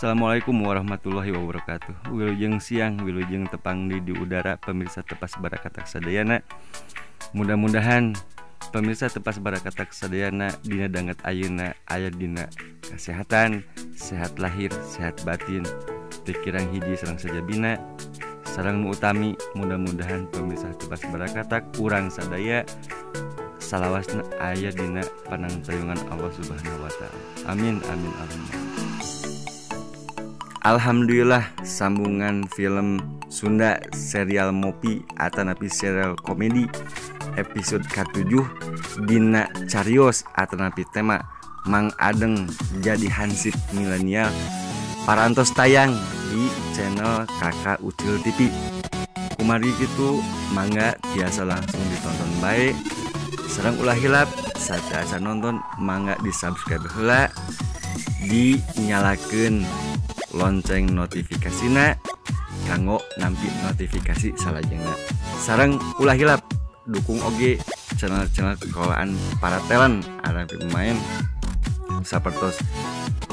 Assalamualaikum warahmatullahi wabarakatuh. Wilujeng siang, wilujeng tepang di udara pemirsa Tepas Barakatak sadayana. Mudah-mudahan pemirsa Tepas Barakatak sadayana dina danget ayeuna aya dina kesehatan, sehat lahir, sehat batin, pikiran hiji sareng sajabina, sareng nu utami mudah-mudahan pemirsa Tepas Barakatak urang sadaya salawasna aya dina panangtayungan Allah Subhanahu wa taala. Amin amin amin. Alhamdulillah sambungan film Sunda serial Mopi atanapi serial komedi episode ke-7 dina carios atanapi tema Mang Adeng jadi hansip milenial parantos tayang di channel Kakak Ucil TV. Kumari gitu mangga biasa langsung ditonton baik. Sareng ulah hilap saat nonton mangga di subscribe heula, dinyalakeun lonceng notifikasina kanggo nampi notifikasi salajengna. Sareng ulah hilap dukung oge channel-channel kekolaan para talent arapi pemain sapertos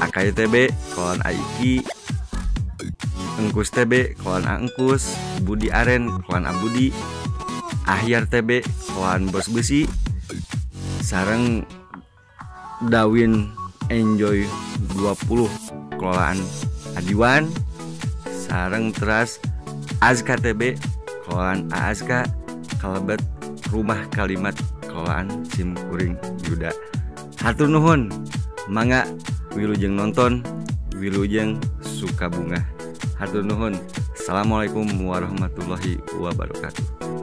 Akai TB kolan Aiki, Engkus TB kolan Angkus, Budi Aren kolan Abudi, Ahyar TB kolan Bos Besi, sareng Dawin Enjoy 20 kelolaan Adiwan, sareng teras Azka TB kelolaan Azka, kalebet Rumah Kalimat kelolaan Sim Kuring Yuda. Hatur nuhun, mangga wilujeng nonton, wilujeng suka bunga. Hatur nuhun. Assalamualaikum warahmatullahi wabarakatuh.